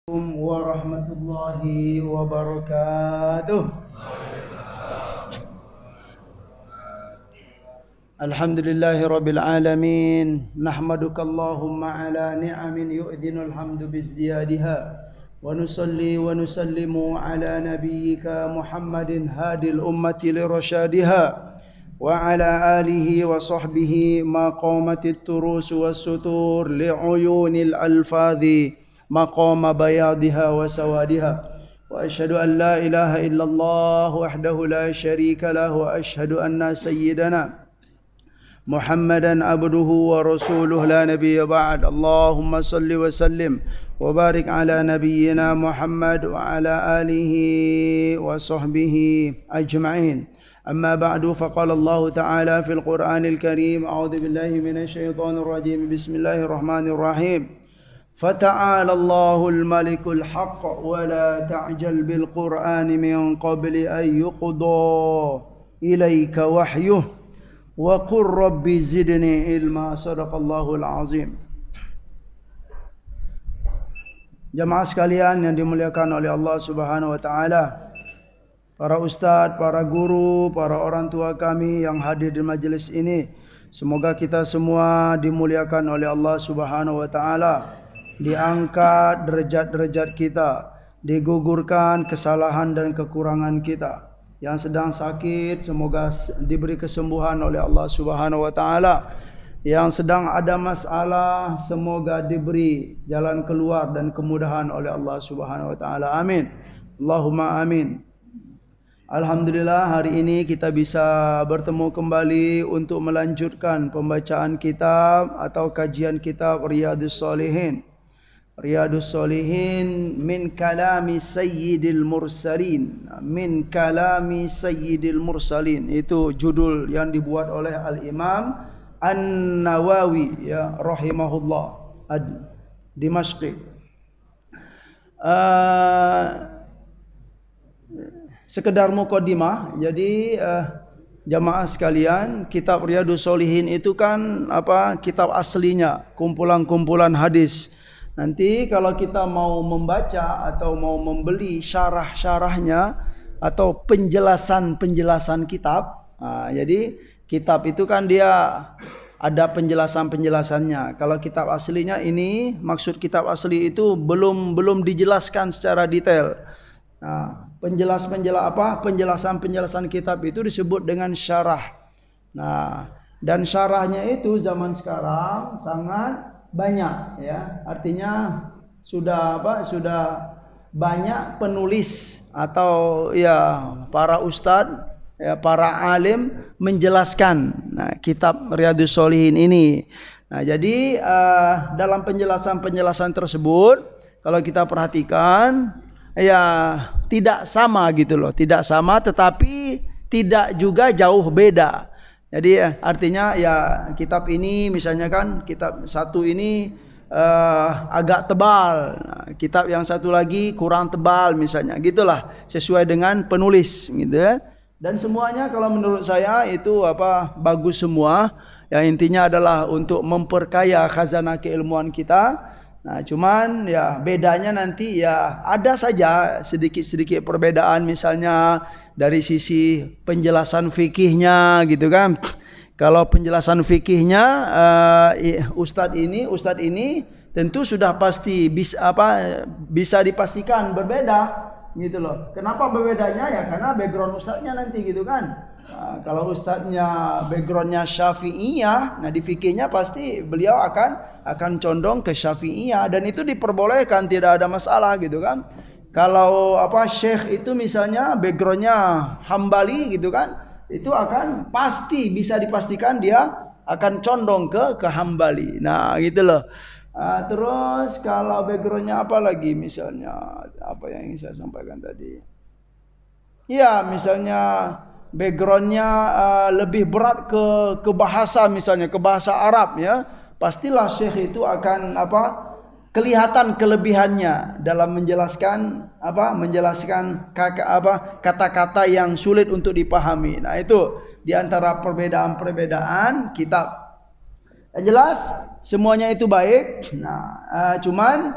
Warahmatullahi wabarakatuh. Alhamdulillahi rabbil alamin. Nahmaduka Allahumma ala ni'amin yu'dhinul hamdu bizdiyadiha. Wa nusalli wa nusallimu ala nabiyyika Muhammadin hadil ummati lirasyadiha. Wa ala alihi wa sahbihi maqamatit turus was sutur li'uyunil alfadhi مقام بياضها وسوادها وأشهد أن لا إله إلا الله وحده لا شريك له وأشهد أن سيدنا محمدا عبده ورسوله لا نبي بعد اللهم صل وسلم وبارك على نبينا محمد وعلى آله وصحبه أجمعين أما بعد فقال الله تعالى في القرآن الكريم أعوذ بالله من الشيطان الرجيم بسم الله الرحمن الرحيم فتعالى الله الملك الحق ولا تعجل بالقرآن من قبل أن يقضى إليك وحيه وقل رب زدني علما صدق الله العظيم. Jamaah sekalian yang dimuliakan oleh Allah Subhanahu wa taala, para ustadz, para guru, para orang tua kami yang hadir di majelis ini, semoga kita semua dimuliakan oleh Allah Subhanahu wa taala. Diangkat derajat-derajat kita, digugurkan kesalahan dan kekurangan kita. Yang sedang sakit semoga diberi kesembuhan oleh Allah Subhanahu wa taala. Yang sedang ada masalah semoga diberi jalan keluar dan kemudahan oleh Allah Subhanahu wa taala. Amin. Allahumma amin. Alhamdulillah hari ini kita bisa bertemu kembali untuk melanjutkan pembacaan kitab atau kajian kitab Riyadhus Shalihin. Riyadhus Shalihin min kalami sayyidil mursalin. Min kalami sayyidil mursalin. Itu judul yang dibuat oleh Al-Imam An-Nawawi ya rahimahullah Dimashqi. Sekedar muqaddimah. Jadi jamaah sekalian, kitab Riyadhus Shalihin itu kan kitab aslinya, kumpulan-kumpulan hadis. Nanti kalau kita mau membaca atau mau membeli syarah-syarahnya atau penjelasan-penjelasan kitab, jadi kitab itu kan dia ada penjelasan-penjelasannya. Kalau kitab aslinya ini, maksud kitab asli itu belum dijelaskan secara detail. Nah, penjelasan-penjelasan kitab itu disebut dengan syarah. Nah, dan syarahnya itu zaman sekarang sangat banyak ya, artinya sudah banyak penulis atau ya para ustadz ya, para alim menjelaskan kitab Riyadhus Shalihin ini. Nah, jadi dalam penjelasan tersebut kalau kita perhatikan ya tidak sama gitu loh, tidak sama tetapi tidak juga jauh beda. Jadi artinya ya kitab ini misalnya kan kitab satu ini agak tebal, kitab yang satu lagi kurang tebal misalnya, gitulah sesuai dengan penulis gitu ya. Dan semuanya kalau menurut saya itu bagus semua. Yang intinya adalah untuk memperkaya khazanah keilmuan kita. Nah, cuman ya bedanya nanti ya ada saja sedikit-sedikit perbedaan misalnya dari sisi penjelasan fikihnya gitu kan. Kalau penjelasan fikihnya ustadz ini tentu sudah pasti bisa dipastikan berbeda gitu loh. Kenapa berbedanya ya karena background ustadznya nanti gitu kan. Kalau ustadznya backgroundnya Syafi'iyah, nah di fikihnya pasti beliau akan condong ke Syafi'iyah dan itu diperbolehkan, tidak ada masalah gitu kan. Kalau syekh itu misalnya backgroundnya Hambali gitu kan, itu akan pasti bisa dipastikan dia akan condong ke Hambali. Nah gitu loh. Terus kalau backgroundnya apa lagi misalnya, apa yang ingin saya sampaikan tadi? Ya misalnya backgroundnya lebih berat ke bahasa misalnya, ke bahasa Arab ya, pastilah syekh itu akan kelihatan kelebihannya dalam menjelaskan kata-kata yang sulit untuk dipahami. Nah itu di antara perbedaan kitab. Yang jelas semuanya itu baik. Nah cuman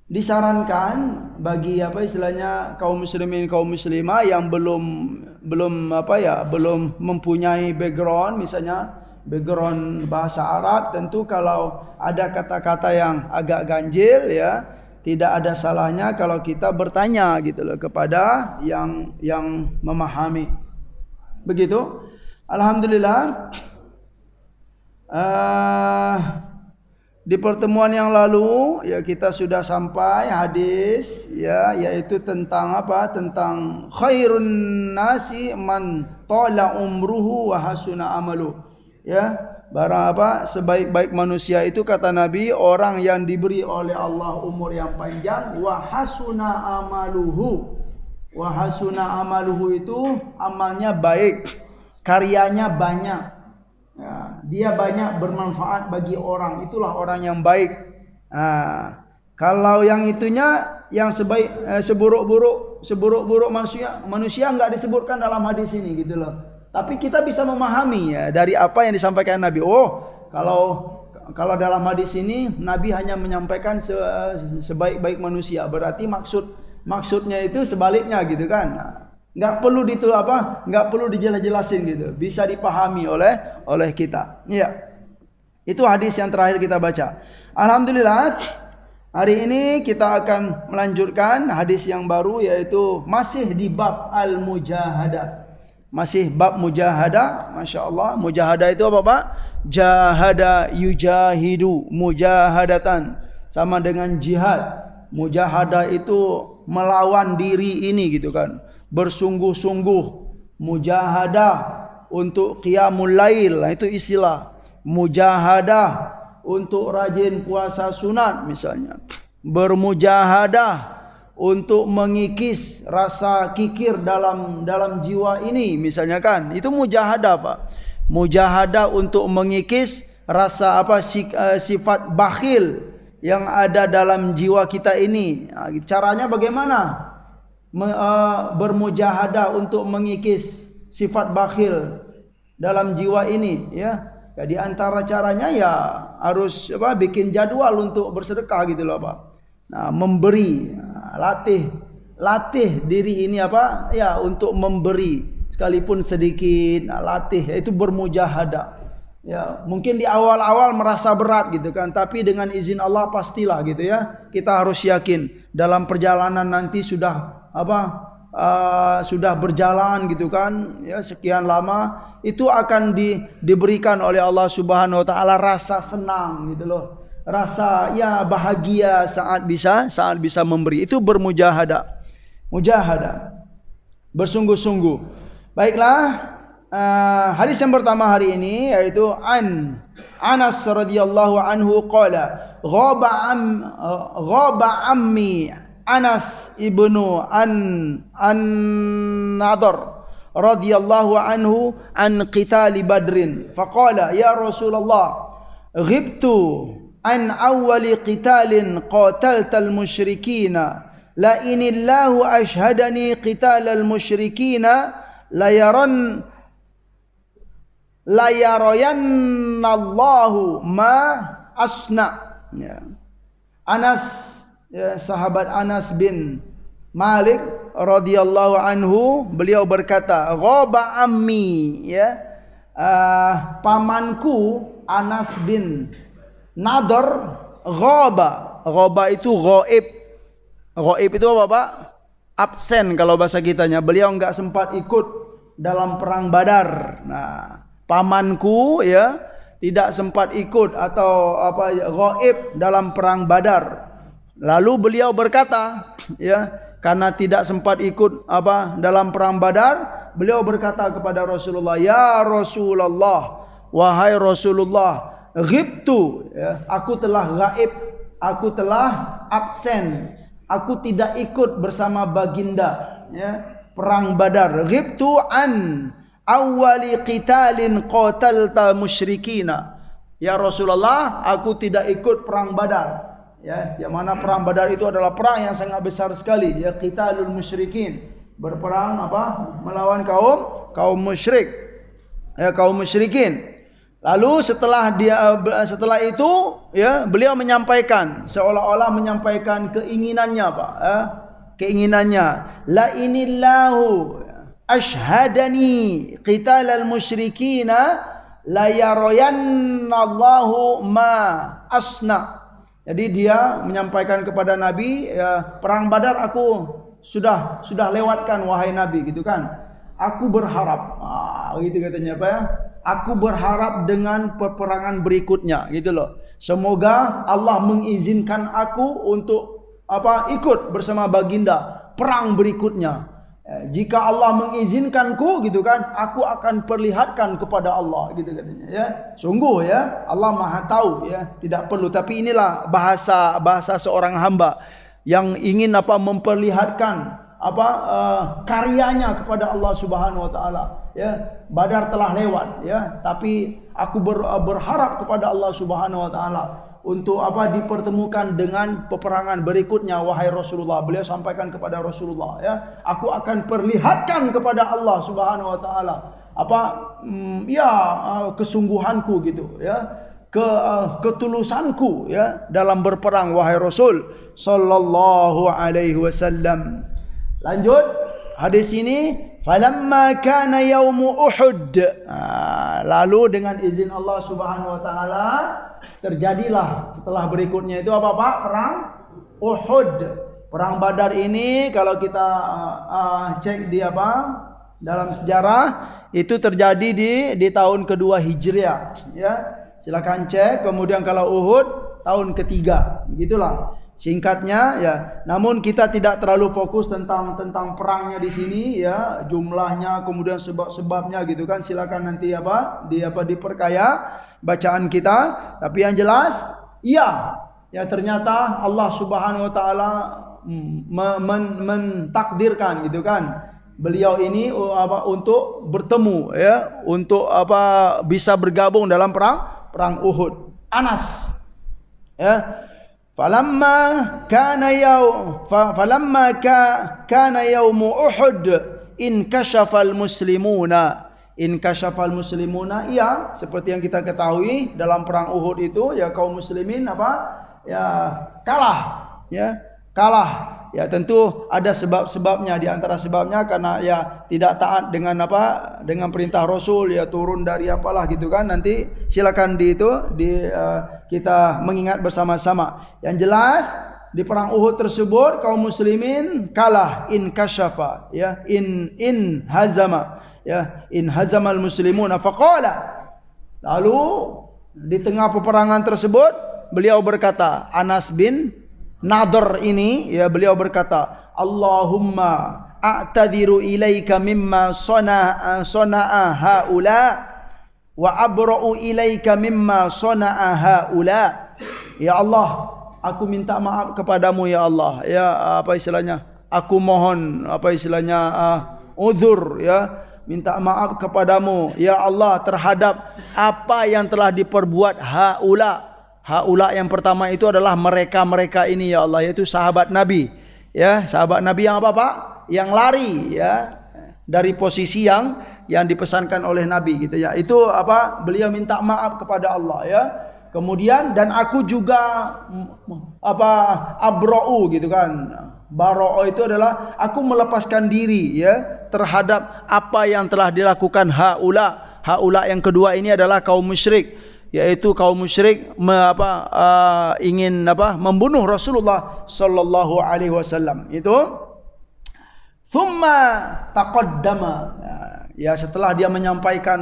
disarankan bagi apa istilahnya kaum muslimin kaum muslimah yang belum mempunyai background, misalnya background bahasa Arab, tentu kalau ada kata-kata yang agak ganjil ya, tidak ada salahnya kalau kita bertanya gitu loh kepada yang memahami. Begitu. Alhamdulillah. Di pertemuan yang lalu ya kita sudah sampai hadis ya, yaitu tentang apa? Tentang khairun nasi man tala umruhu wa hasuna amalu. Ya, barang apa? Sebaik-baik manusia itu kata Nabi orang yang diberi oleh Allah umur yang panjang, wa hasuna amaluhu. Wa hasuna amaluhu itu amalnya baik, karyanya banyak. Ya, dia banyak bermanfaat bagi orang, itulah orang yang baik. Kalau yang itunya yang seburuk-buruk manusia enggak disebutkan dalam hadis ini gitu loh. Tapi kita bisa memahami ya dari apa yang disampaikan Nabi. Oh, kalau dalam hadis ini Nabi hanya menyampaikan sebaik-baik manusia, berarti maksudnya itu sebaliknya gitu kan. Enggak perlu dijelas-jelasin gitu. Bisa dipahami oleh kita. Iya. Itu hadis yang terakhir kita baca. Alhamdulillah, hari ini kita akan melanjutkan hadis yang baru, yaitu masih di bab al-mujahadah. Masih bab mujahadah. Masya Allah. Mujahadah itu apa Pak? Jahada yujahidu mujahadatan, sama dengan jihad. Mujahadah itu melawan diri ini gitu kan, bersungguh-sungguh. Mujahadah untuk qiyamul lail, itu istilah. Mujahadah untuk rajin puasa sunat misalnya. Bermujahadah untuk mengikis rasa kikir dalam jiwa ini misalnya kan. Itu mujahadah Pak. Mujahadah untuk mengikis rasa sifat bakhil yang ada dalam jiwa kita ini. Caranya bagaimana? Bermujahadah untuk mengikis sifat bakhil dalam jiwa ini ya. Di antara caranya ya harus bikin jadwal untuk bersedekah gitu loh Pak. Nah, memberi, latih diri ini untuk memberi sekalipun sedikit. Latih itu bermujahadah. Ya, mungkin di awal-awal merasa berat gitu kan, tapi dengan izin Allah pastilah gitu ya. Kita harus yakin dalam perjalanan nanti sudah berjalan gitu kan ya, sekian lama itu akan diberikan oleh Allah Subhanahu wa taala rasa senang gitu loh. Rasa ya bahagia saat bisa memberi. Itu bermujahadah. Mujahadah. Bersungguh-sungguh. Baiklah, hadis yang pertama hari ini yaitu Anas radhiyallahu anhu qala ghaba ammi Anas ibnu an-Nadhr radhiyallahu anhu an qitali Badrin faqala ya Rasulullah ghibtu an awwali qitalin qataltal musyrikina la inillahu ashhadani qitalal musyrikina la yarayanallahu ma asna. Ya. Anas ya, sahabat Anas bin Malik radhiyallahu anhu, beliau berkata, ghaba ammi ya, pamanku Anas bin Nadhr ghaba itu ghaib. Ghaib itu apa Pak? Absen kalau bahasa kitanya. Beliau enggak sempat ikut dalam perang Badar. Nah, pamanku ya tidak sempat ikut atau ghaib dalam perang Badar. Lalu beliau berkata ya, karena tidak sempat ikut dalam perang Badar, beliau berkata kepada Rasulullah, ya Rasulullah, wahai Rasulullah, ghibtu ya, aku telah ghaib, aku telah absen, aku tidak ikut bersama baginda ya, perang Badar. Ghibtu an awwali qitalin qatalta musyrikina. Ya Rasulullah, aku tidak ikut perang Badar. Ya, yang mana perang Badar itu adalah perang yang sangat besar sekali. Ya, qitalul musyrikin, berperang melawan kaum musyrik. Ya, kaum musyrikin. Lalu setelah itu ya beliau menyampaikan seolah-olah menyampaikan keinginannya Pak, keinginannya la inillahu ashhadani qitalal musyrikina la yarayanallahu ma asna. Jadi dia menyampaikan kepada Nabi, ya, perang Badar aku sudah lewatkan wahai Nabi, gitu kan. Aku berharap, gitu katanya apa ya? Aku berharap dengan peperangan berikutnya, gitu loh. Semoga Allah mengizinkan aku untuk ikut bersama baginda perang berikutnya. Jika Allah mengizinkanku, gitu kan, aku akan perlihatkan kepada Allah, gitu katanya. Ya, sungguh ya, Allah Maha tahu ya, tidak perlu. Tapi inilah bahasa seorang hamba yang ingin memperlihatkan karyanya kepada Allah Subhanahu wa taala. Ya, Badar telah lewat ya, tapi aku berharap kepada Allah Subhanahu wa taala untuk dipertemukan dengan peperangan berikutnya wahai Rasulullah. Beliau sampaikan kepada Rasulullah ya, aku akan perlihatkan kepada Allah Subhanahu wa taala kesungguhanku gitu ya, ketulusanku ya dalam berperang wahai Rasul sallallahu alaihi wasallam. Lanjut hadis ini, falamma kana yaumu Uhud. Lalu dengan izin Allah Subhanahu wa taala terjadilah setelah berikutnya itu apa Pak? Perang Uhud. Perang Badar ini kalau kita cek di dalam sejarah itu terjadi di tahun kedua Hijriah ya. Silakan cek. Kemudian kalau Uhud tahun ketiga. Begitulah singkatnya ya. Namun kita tidak terlalu fokus tentang perangnya di sini ya, jumlahnya kemudian sebab-sebabnya gitu kan. Silakan nanti diperkaya bacaan kita. Tapi yang jelas ya ternyata Allah Subhanahu wa taala mentakdirkan gitu kan beliau ini untuk bertemu ya, untuk bisa bergabung dalam perang Uhud. Anas ya, falamma kana yaum Uhud inkashafal muslimuna. Inkashafal muslimuna, iya, seperti yang kita ketahui dalam perang Uhud itu ya kaum muslimin kalah ya, tentu ada sebab-sebabnya. Di antara sebabnya karena ya tidak taat dengan perintah Rasul ya, turun dari gitu kan. Nanti silakan kita mengingat bersama-sama. Yang jelas di perang Uhud tersebut kaum muslimin kalah, inkashafa ya, in hazama ya, in hazamal muslimuna faqala. Lalu di tengah peperangan tersebut beliau berkata, Anas bin Nadhr ini ya, beliau berkata, Allahumma a'tadiru ilaika mimma sana'a haula wa abra'u ilaika mimma sana'a haula. Ya Allah, aku minta maaf kepadamu ya Allah. Ya aku mohon uzur ya, minta maaf kepadamu ya Allah terhadap apa yang telah diperbuat haula. Haula yang pertama itu adalah mereka ini ya Allah, yaitu sahabat Nabi. Ya, sahabat Nabi yang Pak? Yang lari ya dari posisi yang dipesankan oleh Nabi gitu ya. Itu beliau minta maaf kepada Allah ya. Kemudian dan aku juga abra'u gitu kan. Bara'u itu adalah aku melepaskan diri ya terhadap apa yang telah dilakukan haula. Haula yang kedua ini adalah kaum musyrik, yaitu kaum musyrik ingin membunuh Rasulullah sallallahu alaihi wasallam. Itu thumma taqaddama ya, setelah dia menyampaikan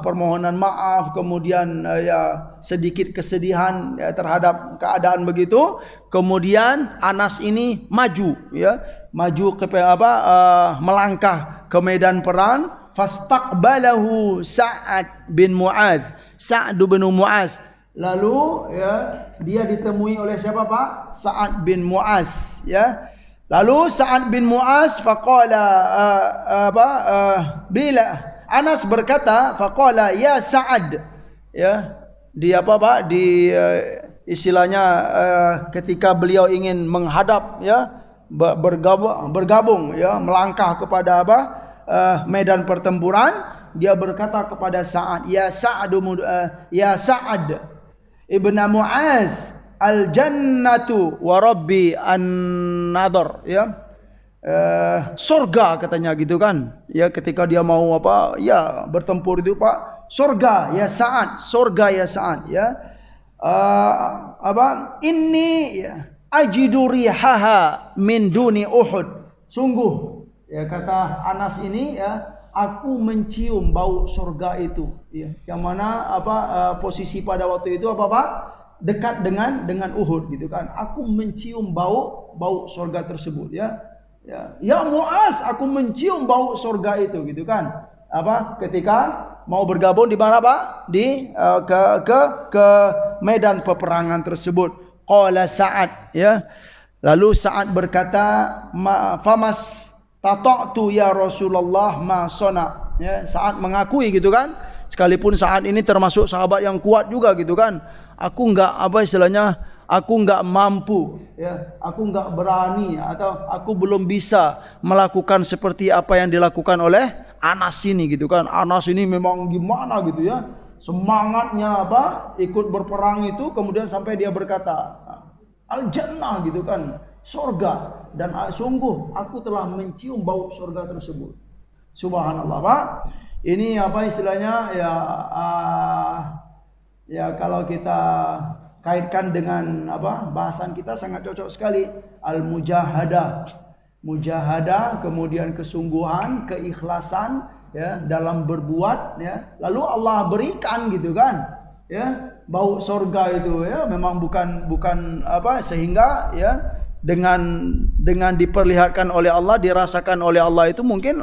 permohonan maaf, kemudian ya sedikit kesedihan ya, terhadap keadaan begitu, kemudian Anas ini maju ke melangkah ke medan perang. Fastaqbalahu Sa'ad bin Mu'adz. Sa'ad bin Mu'adz. Lalu ya dia ditemui oleh siapa Pak? Sa'ad bin Mu'adz ya. Lalu Sa'ad bin Mu'adz faqala bila Anas berkata faqala ya Sa'ad ya. Di istilahnya ketika beliau ingin menghadap ya, bergabung ya, melangkah kepada medan pertempuran, dia berkata kepada Sa'ad, ya Sa'ad ibn Mu'az, al-jannatu wa rabbi an-nadhar, ya. Surga katanya gitu kan. Ya, ketika dia mau apa? Ya, bertempur itu, Pak. Surga ya Sa'ad, surga ya Sa'ad, ya. Inni ya, ajidu rihaha min duni Uhud. Sungguh, ya kata Anas ini, ya, aku mencium bau surga itu, ya. Yang mana posisi pada waktu itu Pak? Dekat dengan Uhud gitu kan. Aku mencium bau surga tersebut, ya. Ya Mu'az, aku mencium bau surga itu gitu kan. Ketika mau bergabung di mana, Pak? Ke medan peperangan tersebut. Qala Sa'ad, ya. Lalu Sa'ad berkata, famas tata'tu ya Rasulullah ma sona. Ya, Sa'ad mengakui gitu kan. Sekalipun Sa'ad ini termasuk sahabat yang kuat juga gitu kan. Aku enggak mampu, ya. Aku enggak berani, atau aku belum bisa melakukan seperti apa yang dilakukan oleh Anas ini gitu kan. Anas ini memang gimana gitu, ya. Semangatnya ikut berperang itu, kemudian sampai dia berkata, al-jannah gitu kan, surga, dan sungguh aku telah mencium bau surga tersebut. Subhanallah, Pak. Ini istilahnya, ya, ya kalau kita kaitkan dengan bahasan kita sangat cocok sekali, al-mujahadah. Mujahadah, kemudian kesungguhan, keikhlasan, ya, dalam berbuat, ya. Lalu Allah berikan gitu kan, ya, bau surga itu, ya. Memang bukan sehingga, ya, dengan diperlihatkan oleh Allah, dirasakan oleh Allah itu mungkin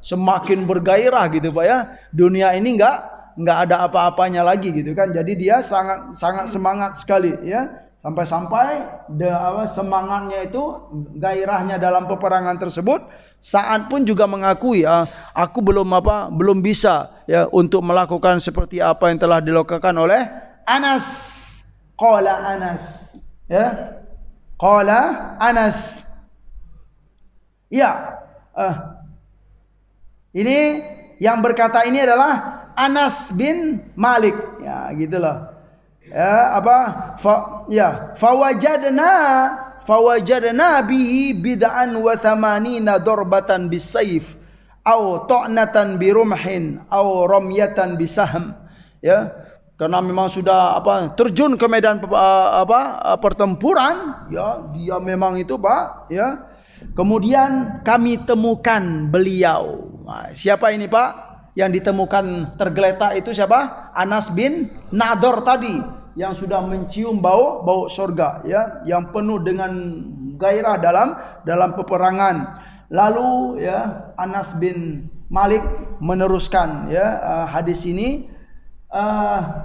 semakin bergairah gitu, Pak, ya. Dunia ini enggak ada apa-apanya lagi gitu kan. Jadi dia sangat semangat sekali, ya. Sampai-sampai semangatnya itu, gairahnya dalam peperangan tersebut, Sa'ad pun juga mengakui, aku belum bisa, ya, untuk melakukan seperti apa yang telah dilakukan oleh Anas. Qala Anas, ya. Qala Anas. Ya. Ini yang berkata ini adalah Anas bin Malik, ya, gitulah. Fawajadna bihi bid'an wa thamanina darbatan bisayf aw ta'natan birumhin aw ramyatan bisahm, ya. Karena memang sudah terjun ke medan pertempuran, ya, dia memang itu, Pak, ya. Kemudian kami temukan beliau. Nah, siapa ini, Pak? Yang ditemukan tergeletak itu siapa? Anas bin Nadhr tadi, yang sudah mencium bau surga, ya, yang penuh dengan gairah dalam peperangan. Lalu, ya, Anas bin Malik meneruskan, ya, hadis ini,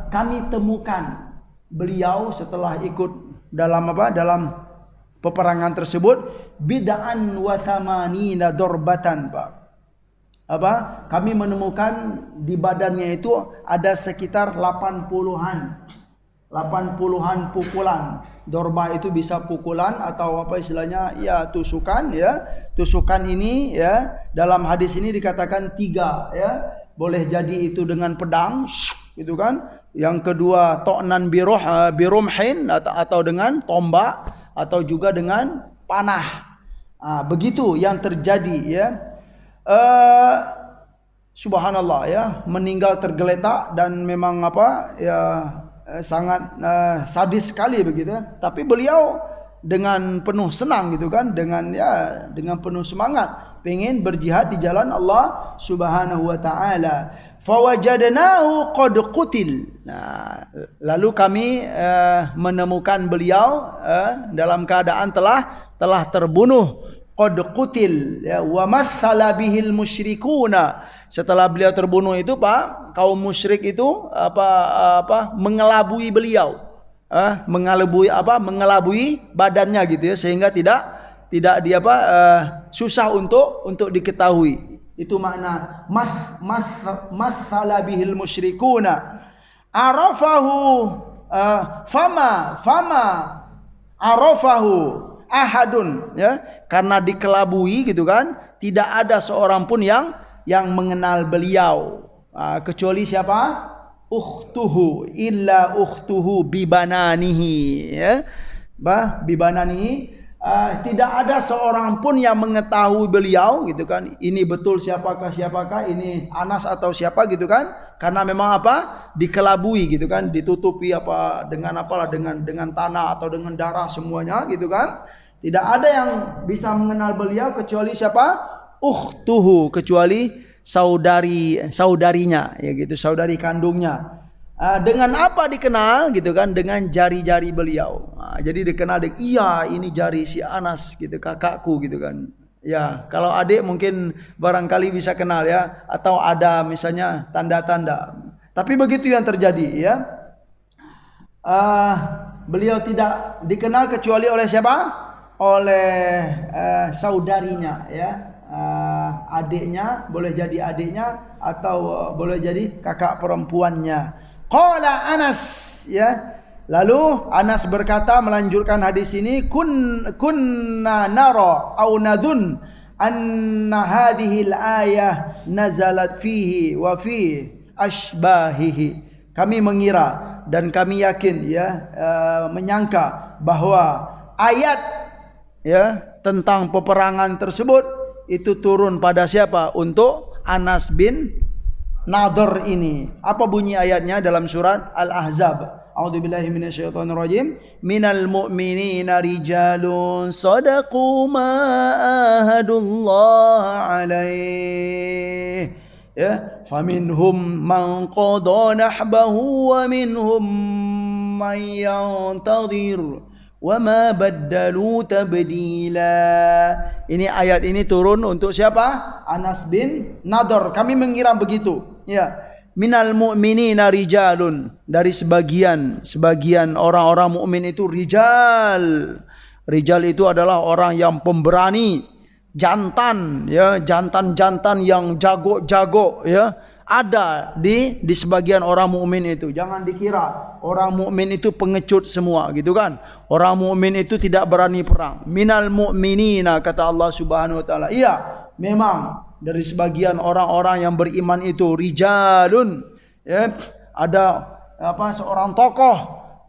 kami temukan beliau setelah ikut dalam peperangan tersebut, bid'an wa thamanina darbatan, Pak. Kami menemukan di badannya itu ada sekitar 80-an pukulan. Dorbah itu bisa pukulan atau istilahnya, ya, tusukan, ya. Tusukan ini, ya, dalam hadis ini dikatakan 3, ya. Boleh jadi itu dengan pedang, gitu kan. Yang kedua to'nan birumhin, atau dengan tombak, atau juga dengan panah. Begitu yang terjadi, ya. Subhanallah, ya, meninggal tergeletak, dan memang sangat sadis sekali begitu. Tapi beliau dengan penuh senang gitu kan, dengan penuh semangat pengen berjihad di jalan Allah Subhanahu wa taala. Fawajadnahu qad qutil. Nah, lalu kami menemukan beliau dalam keadaan telah terbunuh. Qad qutil, ya, wa massala bihil musyrikuna. Setelah beliau terbunuh itu, Pak, kaum musyrik itu mengelabui beliau, mengelabui badannya gitu, ya, sehingga tidak dia susah untuk diketahui. Itu makna massala bihil musyrikuna. Arafahu fama arafahu ahadun, ya, karena dikelabui gitu kan, tidak ada seorang pun yang mengenal beliau. kecuali siapa? Ukhtuhu illa ukhtuhu bibananihi, ya. Bibananihi, tidak ada seorang pun yang mengetahui beliau gitu kan. Ini betul siapakah ini Anas atau siapa gitu kan? Karena memang apa? Dikelabui gitu kan, ditutupi apa dengan apalah dengan tanah atau dengan darah semuanya gitu kan. Tidak ada yang bisa mengenal beliau kecuali siapa? Ukhtuhu, kecuali saudarinya, ya gitu, saudari kandungnya. Dengan apa dikenal gitu kan? Dengan jari-jari beliau. Jadi dikenal dengan iya ini jari si Anas gitu, kakakku gitu kan. Ya, kalau adik mungkin barangkali bisa kenal ya, atau ada misalnya tanda-tanda. Tapi begitu yang terjadi ya. Beliau tidak dikenal kecuali oleh siapa? Oleh saudarinya ya, adiknya, boleh jadi adiknya atau boleh jadi kakak perempuannya. Qala Anas, ya. Lalu Anas berkata melanjutkan hadis ini, kunna nara au nadun anna hadhihi al-ayah nazalat fihi wa fi ashbahihi. Kami mengira dan kami yakin ya, menyangka bahwa ayat ya tentang peperangan tersebut itu turun pada siapa? Untuk Anas bin Nadhr ini. Apa bunyi ayatnya dalam surat Al-Ahzab? A'udzubillahi minasyaitonirrajim. Minal mu'minina rijalun sadaqu ma ahadullah alaih. Ya, faminhum man qada nahbahu wa minhum man yantadhir. وَمَا بَدَّلُوا تَبْدِيلًا. Ini ayat ini turun untuk siapa? Anas bin Nadhr. Kami mengira begitu. Ya. Minal mu'minina rijalun. Dari sebagian orang-orang mukmin itu rijal. Rijal itu adalah orang yang pemberani, jantan, ya, jantan-jantan yang jago-jago, ya. Ada di sebagian orang mukmin itu. Jangan dikira orang mukmin itu pengecut semua gitu kan. Orang mukmin itu tidak berani perang. Minal mu'minina, kata Allah Subhanahu wa taala. Iya, memang dari sebagian orang-orang yang beriman itu rijalun, ya, ada seorang tokoh,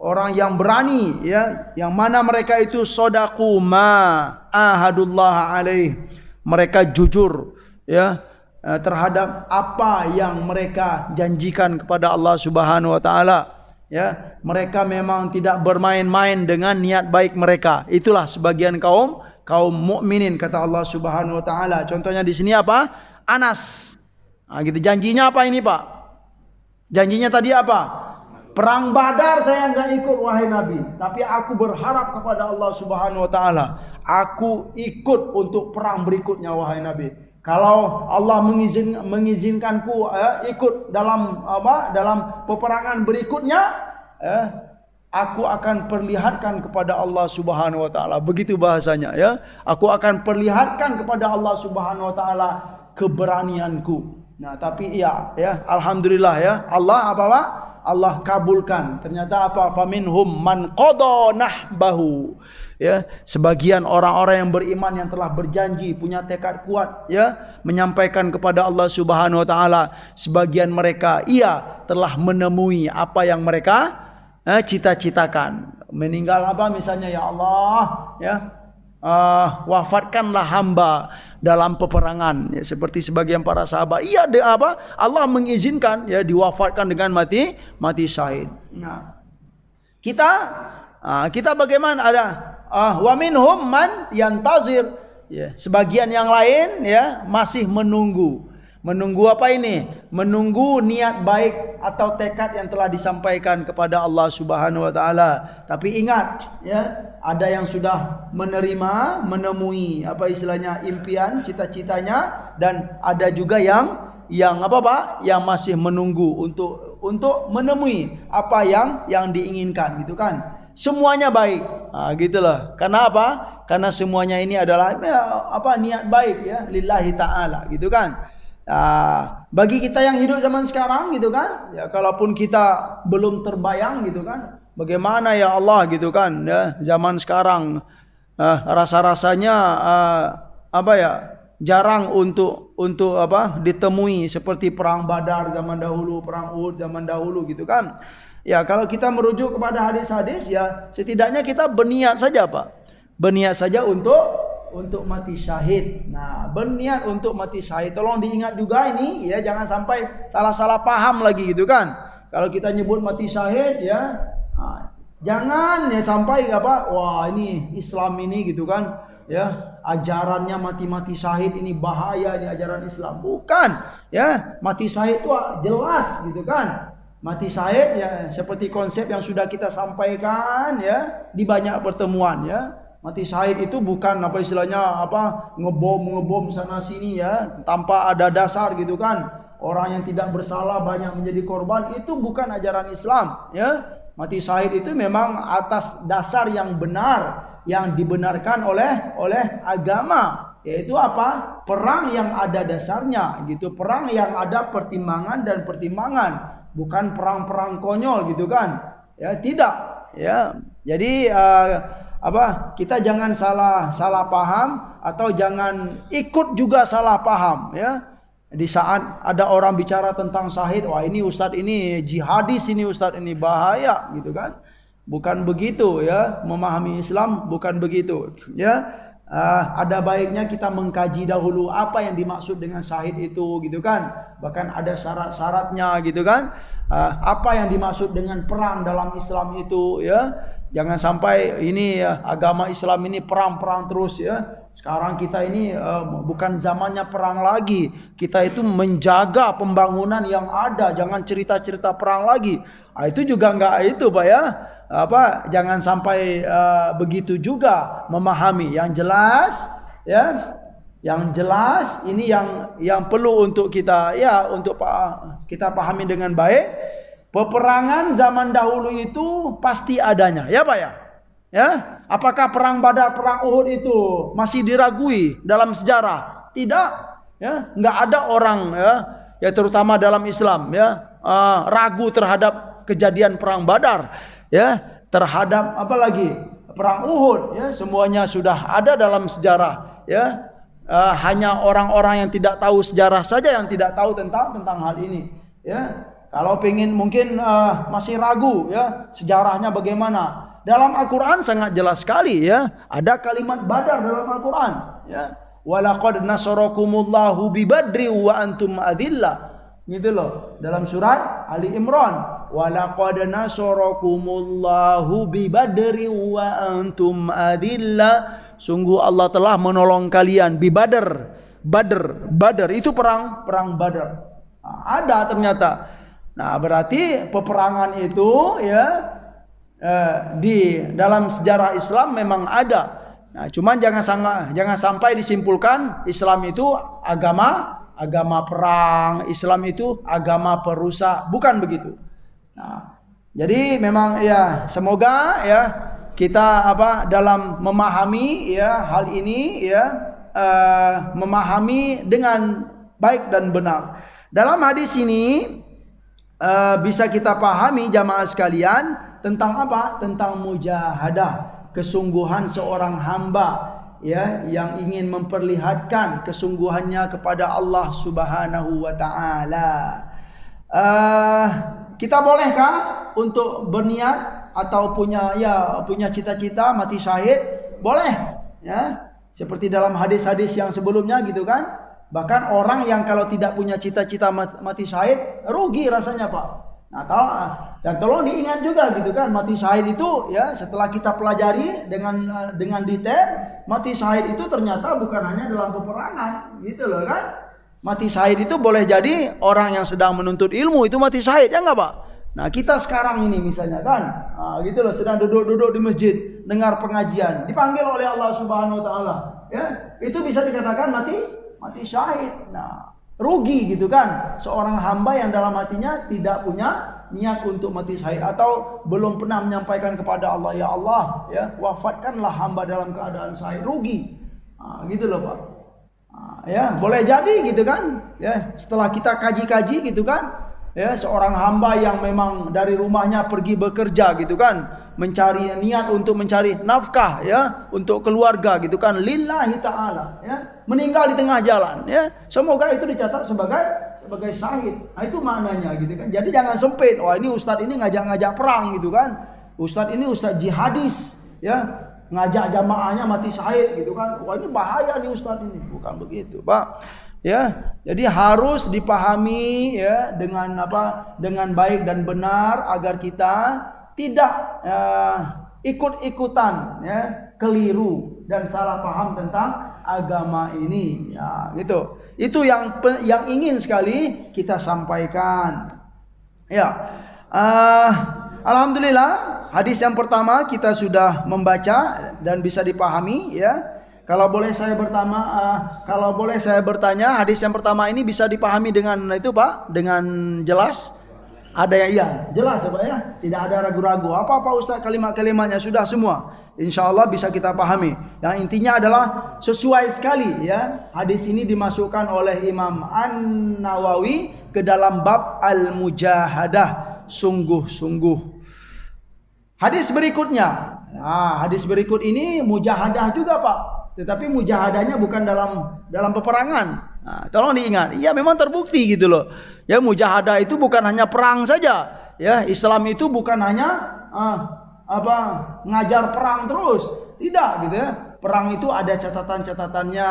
orang yang berani, ya, yang mana mereka itu sodaqu ma ahadullah alaih. Mereka jujur, ya, terhadap apa yang mereka janjikan kepada Allah Subhanahu wa taala, ya. Mereka memang tidak bermain-main dengan niat baik mereka. Itulah sebagian kaum mukminin, kata Allah Subhanahu wa taala. Contohnya di sini apa? Anas. Gitu. Janjinya apa ini, Pak? Janjinya tadi apa? Perang Badar saya enggak ikut wahai Nabi, tapi aku berharap kepada Allah Subhanahu wa taala. Aku ikut untuk perang berikutnya wahai Nabi. Kalau Allah mengizinkanku ikut dalam peperangan berikutnya, aku akan perlihatkan kepada Allah Subhanahu wa taala. Begitu bahasanya, ya. Aku akan perlihatkan kepada Allah Subhanahu wa taala keberanianku. Nah, tapi ya alhamdulillah ya. Allah Allah kabulkan. Ternyata apa? Faminhum man qada nahbahu. Ya, sebagian orang-orang yang beriman yang telah berjanji, punya tekad kuat, ya, menyampaikan kepada Allah Subhanahu wa taala. Sebagian mereka telah menemui apa yang mereka cita-citakan. Meninggal apa misalnya, ya Allah, ya, wafatkanlah hamba dalam peperangan, ya, seperti sebagian para sahabat. Allah mengizinkan, ya, diwafatkan dengan mati syahid. Nah, kita bagaimana? Ada wa minhum man yantazir, ya, sebagian yang lain, ya, masih menunggu apa ini? Menunggu niat baik atau tekad yang telah disampaikan kepada Allah Subhanahu wa taala. Tapi ingat, ya, ada yang sudah menemui apa istilahnya impian, cita-citanya, dan ada juga yang yang masih menunggu untuk menemui apa yang diinginkan, gitu kan. Semuanya baik, gitulah. Karena apa? Karena semuanya ini adalah niat baik, ya, lillahi ta'ala, gitu kan. Bagi kita yang hidup zaman sekarang, gitu kan, ya, kalaupun kita belum terbayang, gitu kan, bagaimana ya Allah, gitu kan, ya, zaman sekarang rasa-rasanya jarang untuk ditemui seperti perang Badar zaman dahulu, perang Uhud zaman dahulu gitu kan. Ya, kalau kita merujuk kepada hadis-hadis, ya setidaknya kita berniat saja Pak. Berniat saja untuk mati syahid. Nah, berniat untuk mati syahid. Tolong diingat juga ini, ya jangan sampai salah-salah paham lagi gitu kan. Kalau kita nyebut mati syahid, ya jangan ya sampai wah ini Islam ini gitu kan, ya ajarannya mati syahid ini bahaya, ini ajaran Islam. Bukan, ya mati syahid itu jelas gitu kan. Mati syahid ya seperti konsep yang sudah kita sampaikan ya di banyak pertemuan ya. Mati syahid itu bukan ngebom sana sini ya tanpa ada dasar gitu kan. Orang yang tidak bersalah banyak menjadi korban, itu bukan ajaran Islam ya. Mati syahid itu memang atas dasar yang benar, yang dibenarkan oleh agama, yaitu apa? Perang yang ada dasarnya gitu, perang yang ada pertimbangan dan pertimbangan, bukan perang-perang konyol gitu kan. Ya, tidak ya. Jadi kita jangan salah paham atau jangan ikut juga salah paham ya. Di saat ada orang bicara tentang syahid, wah ini ustadz ini jihadis, ini ustadz ini bahaya gitu kan. Bukan begitu ya, memahami Islam bukan begitu ya. Ada baiknya kita mengkaji dahulu apa yang dimaksud dengan syahid itu gitu kan. Bahkan ada syarat-syaratnya gitu kan. Apa yang dimaksud dengan perang dalam Islam itu ya. Jangan sampai ini ya, agama Islam ini perang-perang terus ya. Sekarang kita ini bukan zamannya perang lagi. Kita itu menjaga pembangunan yang ada, jangan cerita-cerita perang lagi. Itu juga enggak itu Pak ya. Jangan sampai begitu juga memahami. Yang jelas ya, yang jelas ini yang perlu untuk kita ya untuk kita pahami dengan baik. Peperangan zaman dahulu itu pasti adanya, ya Pak ya. Ya, apakah perang Badar, perang Uhud itu masih diragui dalam sejarah? Tidak, ya, enggak ada orang ya terutama dalam Islam ya ragu terhadap kejadian perang Badar, ya, terhadap apalagi perang Uhud, ya, semuanya sudah ada dalam sejarah, ya. Hanya orang-orang yang tidak tahu sejarah saja yang tidak tahu tentang hal ini, ya. Kalau pengen mungkin masih ragu ya sejarahnya bagaimana. Dalam Al-Quran sangat jelas sekali ya. Ada kalimat Badar dalam Al-Quran ya. Walaqad nasarakumullahu bibadri wa antum adillah. Gitu loh. Dalam surat Ali Imran. Walaqad nasarakumullahu bibadri wa antum adillah. Sungguh Allah telah menolong kalian bibadr. Badar itu perang Badar. Ada ternyata. Nah, berarti peperangan itu ya di dalam sejarah Islam memang ada. Nah, cuman jangan sampai disimpulkan Islam itu agama perang, Islam itu agama perusak, bukan begitu. Nah, jadi memang ya semoga ya kita dalam memahami ya hal ini ya memahami dengan baik dan benar. Dalam hadis ini bisa kita pahami jamaah sekalian tentang apa? Tentang mujahadah, kesungguhan seorang hamba ya yang ingin memperlihatkan kesungguhannya kepada Allah Subhanahu wa taala. Kita bolehkah untuk berniat atau punya cita-cita mati syahid? Boleh ya. Seperti dalam hadis-hadis yang sebelumnya gitu kan. Bahkan orang yang kalau tidak punya cita-cita mati syahid rugi rasanya Pak. Nah, dan tolong diingat juga gitu kan, mati syahid itu ya setelah kita pelajari dengan detail, mati syahid itu ternyata bukan hanya dalam peperangan gitu loh kan. Mati syahid itu boleh jadi orang yang sedang menuntut ilmu itu mati syahid ya enggak Pak? Nah, kita sekarang ini misalnya kan gitu loh, sedang duduk di masjid dengar pengajian, dipanggil oleh Allah Subhanahu wa taala ya, itu bisa dikatakan mati syahid. Nah, rugi gitu kan seorang hamba yang dalam hatinya tidak punya niat untuk mati syahid atau belum pernah menyampaikan kepada Allah, ya Allah ya wafatkanlah hamba dalam keadaan syahid, rugi. Gitu loh Pak. Ya boleh jadi gitu kan ya setelah kita kaji-kaji gitu kan ya seorang hamba yang memang dari rumahnya pergi bekerja gitu kan mencari niat untuk mencari nafkah ya untuk keluarga gitu kan lillahi taala ya, meninggal di tengah jalan ya, semoga itu dicatat sebagai syahid. Nah, itu maknanya gitu kan. Jadi jangan sempit, wah ini ustadz ini ngajak-ngajak perang gitu kan. Ustadz ini ustadz jihadis ya, ngajak jamaahnya mati syahid gitu kan. Wah ini bahaya nih ustadz ini. Bukan begitu, Pak. Ya, jadi harus dipahami ya dengan dengan baik dan benar agar kita tidak ikut-ikutan ya, keliru dan salah paham tentang agama ini ya, gitu. Itu yang ingin sekali kita sampaikan. Ya. Alhamdulillah, hadis yang pertama kita sudah membaca dan bisa dipahami ya. Kalau boleh saya bertanya, hadis yang pertama ini bisa dipahami dengan itu Pak, dengan jelas? Ada yang iya, jelas ya Pak ya, tidak ada ragu-ragu. Apa Ustaz kalimat-kalimatnya sudah semua. Insya Allah bisa kita pahami. Yang intinya adalah sesuai sekali ya. Hadis ini dimasukkan oleh Imam An-Nawawi ke dalam bab al-mujahadah, sungguh-sungguh. Hadis berikutnya. Nah, hadis berikut ini mujahadah juga Pak. Tetapi mujahadahnya bukan dalam peperangan. Nah, tolong diingat. Iya memang terbukti gitu loh. Ya mujahadah itu bukan hanya perang saja. Ya Islam itu bukan hanya ngajar perang terus. Tidak gitu ya. Perang itu ada catatan-catatannya,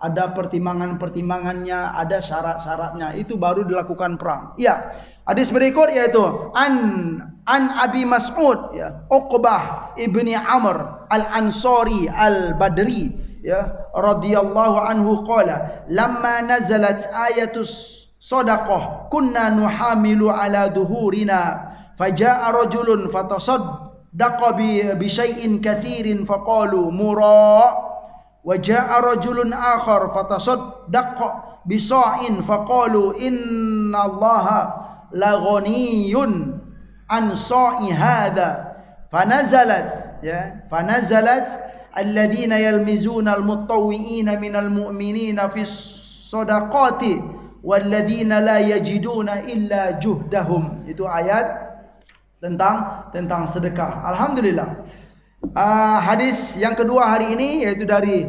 ada pertimbangan-pertimbangannya, ada syarat-syaratnya. Itu baru dilakukan perang. Iya. Hadis berikut yaitu an Abi Mas'ud ya, Uqbah ibni Amr al-Ansari al-Badri ya, radhiyallahu anhu qala lamma nazalat ayatus sadaqah kunna nuhamilu ala duhurina faja'a rajulun fatasaddaqa bi syai'in katsirin faqalu mura wa ja'a rajulun akhar fatasaddaqa bi sa'in faqalu innallaha la ghaniyun an sa'i hadha fanazalat alladhina yalmizuna almutawwi'ina minal mu'minina fis sadaqati walladhina la yajiduna illa juhdahum. Itu ayat tentang sedekah. Alhamdulillah. Hadis yang kedua hari ini yaitu dari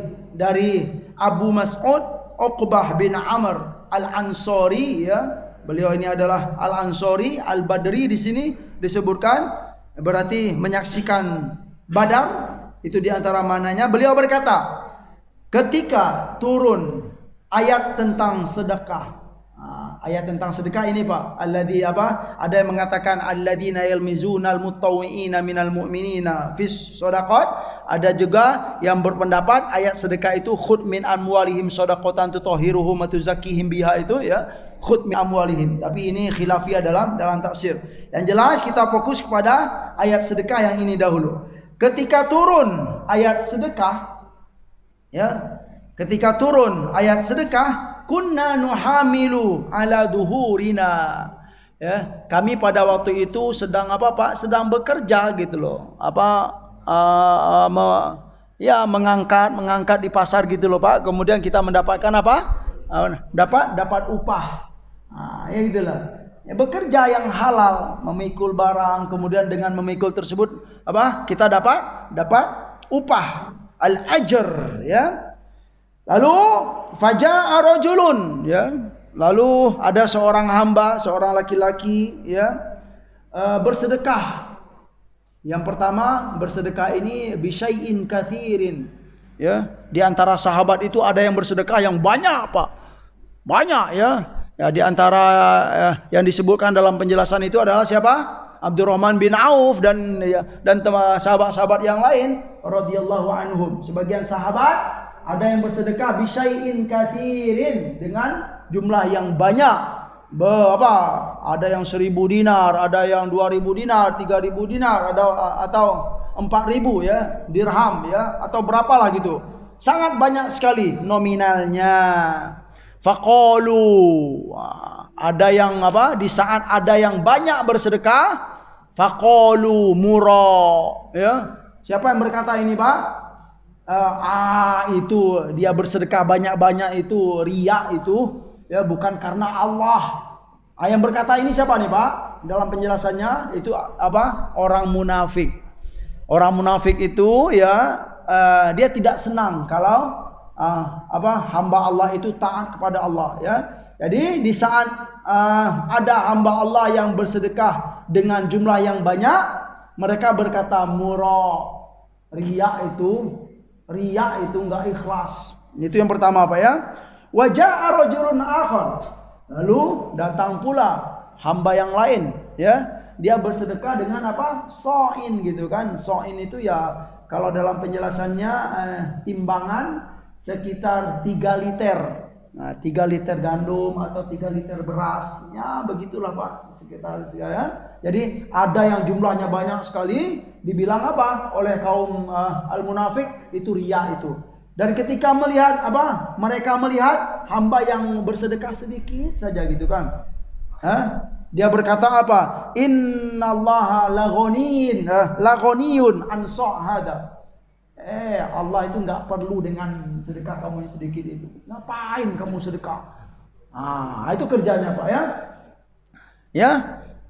Abu Mas'ud Uqbah bin Amr al-Ansari ya. Beliau ini adalah Al-Ansari, Al-Badri di sini disebutkan berarti menyaksikan Badar, itu di antara mananya. Beliau berkata, ketika turun ayat tentang sedekah. Ayat tentang sedekah ini Pak, alladzi ada yang mengatakan alladzina yalmizunal mutawwi'ina minal mu'minina fis shadaqat. Ada juga yang berpendapat ayat sedekah itu khudh min amwalihim shadaqatan tutahhiruhum wa tuzakkihim biha, itu ya. Khudh min amwalihim. Tapi ini khilafiyah dalam tafsir. Yang jelas kita fokus kepada ayat sedekah yang ini dahulu. Ketika turun ayat sedekah ya, ketika turun ayat sedekah, kunna nuhamilu ala duhurina. Ya, kami pada waktu itu sedang Pak? Sedang bekerja gitu loh. Mengangkat di pasar gitu loh Pak. Kemudian kita mendapatkan dapat upah. Ya gitulah. Ya, bekerja yang halal, memikul barang, kemudian dengan memikul tersebut kita dapat upah, al-ajr ya. Lalu faja'a rajulun ya. Lalu ada seorang hamba, seorang laki-laki ya, bersedekah. Yang pertama bersedekah ini bisyai'in katsirin ya. Di antara sahabat itu ada yang bersedekah yang banyak Pak. Banyak ya. Ya, di antara yang disebutkan dalam penjelasan itu adalah siapa? Abdurrahman bin Auf dan sahabat-sahabat yang lain radhiyallahu anhum. Sebagian sahabat ada yang bersedekah bisyai'in katsirin dengan jumlah yang banyak. Ada yang 1.000 dinar, ada yang 2.000 dinar, 3.000 dinar, atau 4.000 ya dirham ya, atau berapalah gitu. Sangat banyak sekali nominalnya. Faqalu, ada yang di saat ada yang banyak bersedekah, faqalu mura ya. Siapa yang berkata ini Pak? Itu dia bersedekah banyak-banyak itu riya itu ya, bukan karena Allah. Yang berkata ini siapa nih Pak? Dalam penjelasannya itu orang munafik. Orang munafik itu ya dia tidak senang kalau hamba Allah itu taat kepada Allah ya. Jadi di saat ada hamba Allah yang bersedekah dengan jumlah yang banyak, mereka berkata riya itu enggak ikhlas. Itu yang pertama apa ya? Wa ja'a rajulun akhar. Lalu datang pula hamba yang lain ya. Dia bersedekah dengan apa? So'in gitu kan. So'in itu ya kalau dalam penjelasannya timbangan sekitar 3 liter. Nah, 3 liter gandum atau 3 liter beras. Ya, begitulah Pak, sekitar ya. Jadi ada yang jumlahnya banyak sekali, dibilang apa? Oleh kaum al-munafik itu riya itu. Dan ketika melihat mereka melihat hamba yang bersedekah sedikit saja gitu kan. Dia berkata apa? Innallaha laghaniyun an hada. Allah itu enggak perlu dengan sedekah kamu yang sedikit itu. Ngapain kamu sedekah? Itu kerjanya Pak ya. Ya,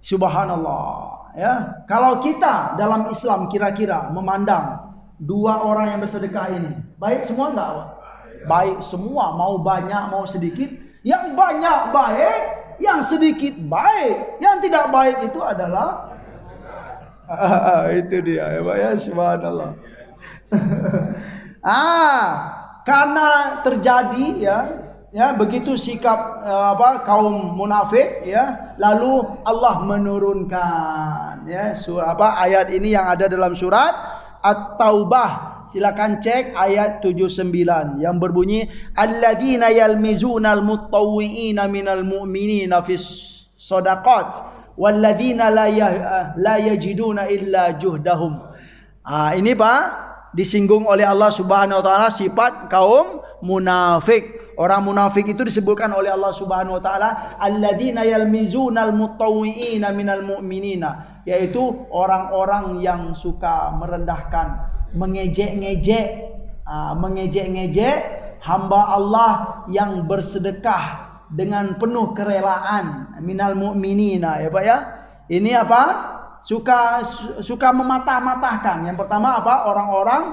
subhanallah ya. Kalau kita dalam Islam kira-kira memandang 2 orang yang bersedekah ini, baik semua enggak Pak? Baik semua, mau banyak mau sedikit. Yang banyak baik, yang sedikit baik. Yang tidak baik itu adalah itu dia ya Pak ya, subhanallah. Karena terjadi ya begitu sikap kaum munafik ya, lalu Allah menurunkan ya ayat ini yang ada dalam surat At-Taubah. Silakan cek ayat 79 yang berbunyi alladzina yalmizunal mutawwi'ina minal mu'minina fis shadaqat walladzina la yajiduna illa juhdahum. Ini Pak disinggung oleh Allah Subhanahu wa taala sifat kaum munafik. Orang munafik itu disebutkan oleh Allah Subhanahu wa taala alladzina yalmizunal mutawwi'ina minal mu'minina, yaitu orang-orang yang suka merendahkan, mengejek-ngejek hamba Allah yang bersedekah dengan penuh kerelaan minal mu'minina ya Pak ya. Ini apa? Suka mematah-matahkan. Yang pertama apa? Orang-orang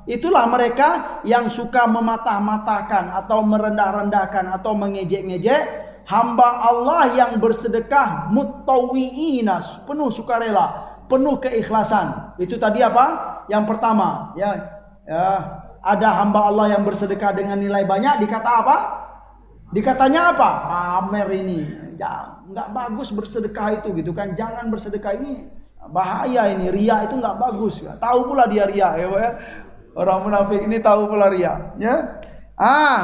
itulah mereka yang suka mematah-matahkan atau merendah-rendahkan atau mengejek-ngejek hamba Allah yang bersedekah mutawwi'ina, penuh sukarela, penuh keikhlasan. Itu tadi apa? Yang pertama ya, ada hamba Allah yang bersedekah dengan nilai banyak, dikata apa? Dikatanya apa? Pamer ini. Ya, enggak bagus bersedekah itu gitu kan. Jangan bersedekah, ini bahaya, ini riya itu enggak bagus ya. Tahu pula dia riya ya, ya. Orang munafik ini tahu pula riya ya.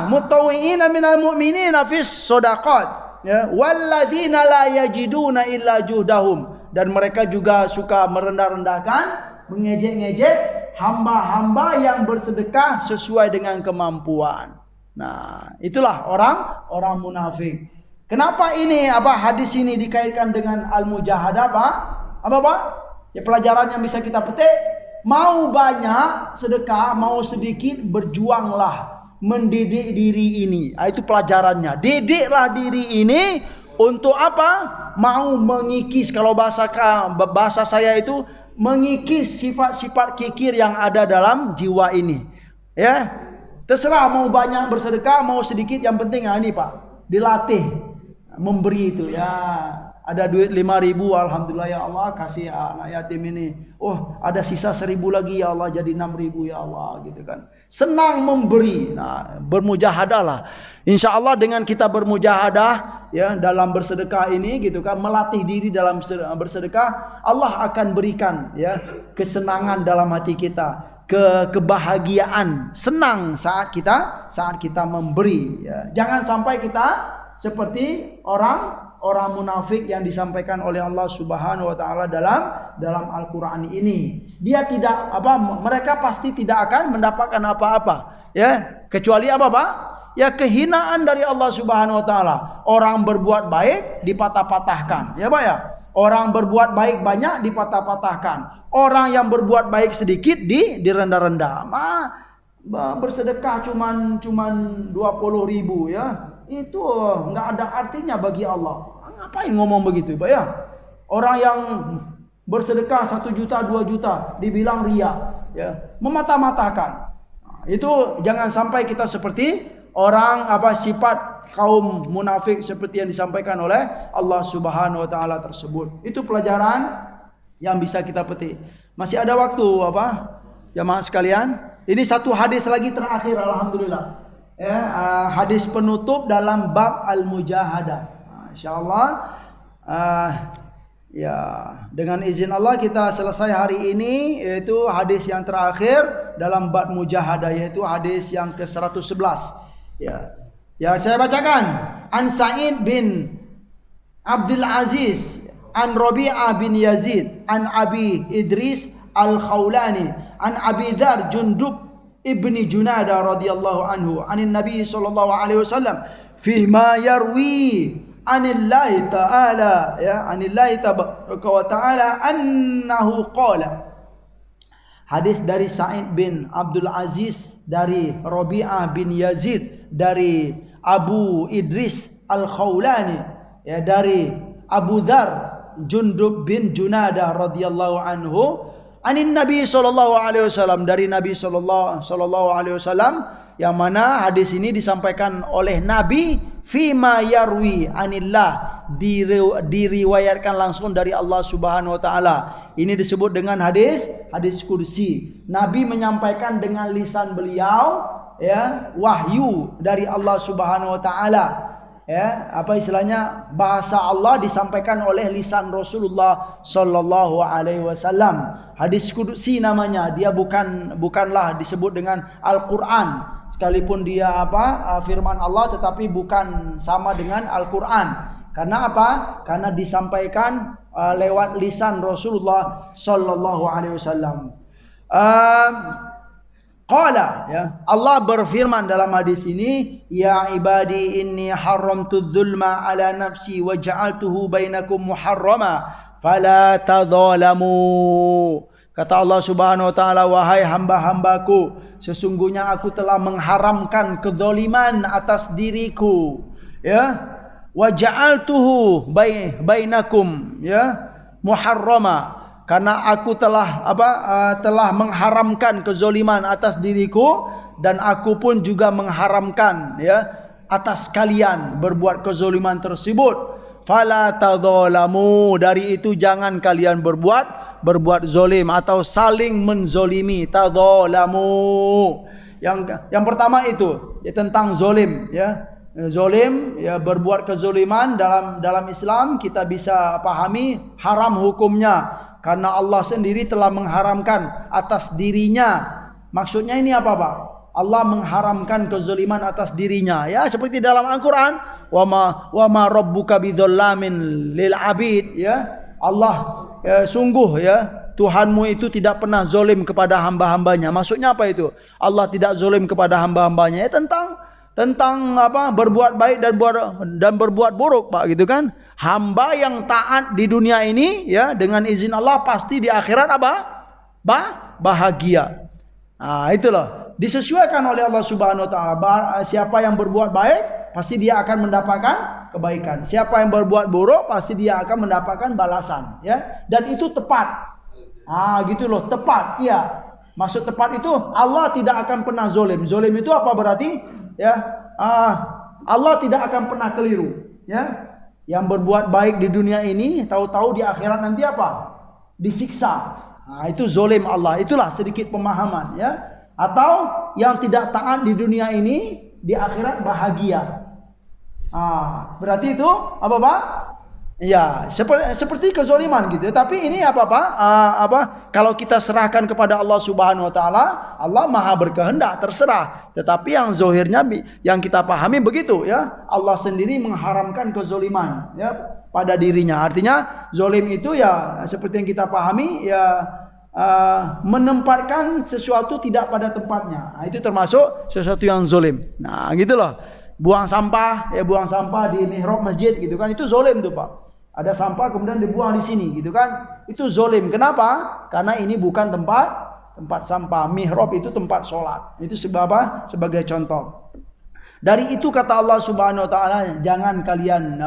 Mutawwi'ina minal mu'minina fis shadaqat ya, walladzina la yajiduna illa juhdahum, dan mereka juga suka merendah-rendahkan, mengejek-ngejek hamba-hamba yang bersedekah sesuai dengan kemampuan. Nah, itulah orang munafik. Kenapa ini hadis ini dikaitkan dengan al-mujahadah Pak? Apa Pak? Ya, pelajaran yang bisa kita petik, mau banyak sedekah, mau sedikit berjuanglah mendidik diri ini. Itu pelajarannya. Didiklah diri ini untuk apa? Mau mengikis, kalau bahasa saya itu mengikis sifat-sifat kikir yang ada dalam jiwa ini. Ya. Terserah mau banyak bersedekah, mau sedikit, yang penting ini Pak, dilatih memberi itu ya. Ada duit 5.000, alhamdulillah ya Allah, kasih anak yatim ini. Oh, ada sisa 1.000 lagi ya Allah, jadi 6.000 ya Allah gitu kan. Senang memberi. Nah, bermujahadah lah. Insya Allah dengan kita bermujahadah ya dalam bersedekah ini gitu kan, melatih diri dalam bersedekah, Allah akan berikan ya kesenangan dalam hati kita, kebahagiaan, senang saat kita memberi ya. Jangan sampai kita seperti orang munafik yang disampaikan oleh Allah Subhanahu wa taala dalam Al-Qur'an ini. Dia tidak mereka pasti tidak akan mendapatkan apa-apa ya, kecuali apa Pak? Ya, kehinaan dari Allah Subhanahu wa taala. Orang berbuat baik dipatah-patahkan ya Pak ya. Orang berbuat baik banyak dipatah-patahkan. Orang yang berbuat baik sedikit direndah-rendah. Bersedekah cuman 20.000 ya. Itu enggak ada artinya bagi Allah. Ngapain ngomong begitu Pak ya? Orang yang bersedekah 1 juta, 2 juta, dibilang riya, ya, memata-matakan. Itu jangan sampai kita seperti orang sifat kaum munafik seperti yang disampaikan oleh Allah Subhanahu wa taala tersebut. Itu pelajaran yang bisa kita petik. Masih ada waktu jamaah sekalian. Ini satu hadis lagi terakhir, alhamdulillah. Ya, hadis penutup dalam bab al-mujahadah. Insyaallah ya, dengan izin Allah kita selesai hari ini, yaitu hadis yang terakhir dalam bab mujahadah, yaitu hadis yang ke-111. Ya, saya bacakan. An Sa'id bin Abdul Aziz, an Rabi'ah bin Yazid, an Abi Idris al-Khawlani, an Abi Dzar Jundub ibni Junada radhiyallahu anhu, anin Nabi sallallahu alaihi wasallam fi ma yarwi anillahi ta'ala, ya, anillahi tabaraka wa ta'ala annahu qala. Hadis dari Sa'id bin Abdul Aziz, dari Rabi'ah bin Yazid, dari Abu Idris al-Khawlani, ya, dari Abu Dzar Jundub bin Junada radhiyallahu anhu, anin Nabi sallallahu alaihi wasallam, dari Nabi sallallahu alaihi wasallam, yang mana hadis ini disampaikan oleh Nabi fima yarwi anillah, diriwayatkan langsung dari Allah Subhanahu wa taala. Ini disebut dengan hadis kursi. Nabi menyampaikan dengan lisan beliau, ya, wahyu dari Allah Subhanahu wa taala. Ya, istilahnya bahasa Allah disampaikan oleh lisan Rasulullah sallallahu alaihi wasallam. Hadis qudsi namanya. Dia bukanlah disebut dengan Al-Qur'an. Sekalipun dia firman Allah, tetapi bukan sama dengan Al-Qur'an. Karena Karena disampaikan lewat lisan Rasulullah sallallahu alaihi wasallam. Qala, ya, Allah berfirman dalam hadis ini, ya ibadi inni haramtu dzulma ala nafsi wa ja'altuhu bainakum muharrama fala tadzalamu. Kata Allah Subhanahu wa taala, wahai hamba-hambaku, sesungguhnya aku telah mengharamkan kezaliman atas diriku, ya, wa ja'altuhu bainakum, ya, muharrama. Karena aku telah telah mengharamkan kezaliman atas diriku, dan aku pun juga mengharamkan, ya, atas kalian berbuat kezaliman tersebut. Fala tadzalamu, dari itu jangan kalian berbuat zalim atau saling menzolimi. Tadzalamu. Yang pertama itu, ya, tentang zalim, ya. Zalim, ya, berbuat kezaliman dalam Islam kita bisa pahami haram hukumnya. Karena Allah sendiri telah mengharamkan atas dirinya. Maksudnya ini apa, Pak? Allah mengharamkan kezaliman atas dirinya. Ya, seperti dalam Al-Quran. Wa ma rabbuka bidzallamin lil abid. Ya, Allah, ya, sungguh, ya, Tuhanmu itu tidak pernah zalim kepada hamba-hambanya. Maksudnya apa itu? Allah tidak zalim kepada hamba-hambanya. Ya, tentang berbuat baik dan berbuat buruk, Pak, gitu kan? Hamba yang taat di dunia ini, ya, dengan izin Allah pasti di akhirat bahagia. Nah, itulah disesuaikan oleh Allah Subhanahu wa taala. Siapa yang berbuat baik pasti dia akan mendapatkan kebaikan. Siapa yang berbuat buruk pasti dia akan mendapatkan balasan, ya. Dan itu tepat. Gitu loh, tepat. Iya. Maksud tepat itu Allah tidak akan pernah zalim. Zalim itu apa berarti? Ya, Allah tidak akan pernah keliru, ya. Yang berbuat baik di dunia ini, tahu-tahu di akhirat nanti disiksa. Itu zalim Allah. Itulah sedikit pemahaman, ya. Atau yang tidak taat di dunia ini, di akhirat bahagia. Berarti itu apa, Pak? Ya, seperti kezaliman gitu. Tapi ini kalau kita serahkan kepada Allah Subhanahu wa taala, Allah Maha berkehendak, terserah. Tetapi yang zahirnya yang kita pahami begitu, ya. Allah sendiri mengharamkan kezaliman, ya, pada dirinya. Artinya zalim itu, ya, seperti yang kita pahami, ya, menempatkan sesuatu tidak pada tempatnya. Itu termasuk sesuatu yang zalim. Nah, gitu loh. Buang sampah di mihrab masjid gitu kan, itu zalim tuh, Pak. Ada sampah kemudian dibuang di sini gitu kan, itu zalim. Kenapa? Karena ini bukan tempat sampah. Mihrab itu tempat sholat. Itu sebagai contoh. Dari itu kata Allah Subhanahu wa taala, jangan kalian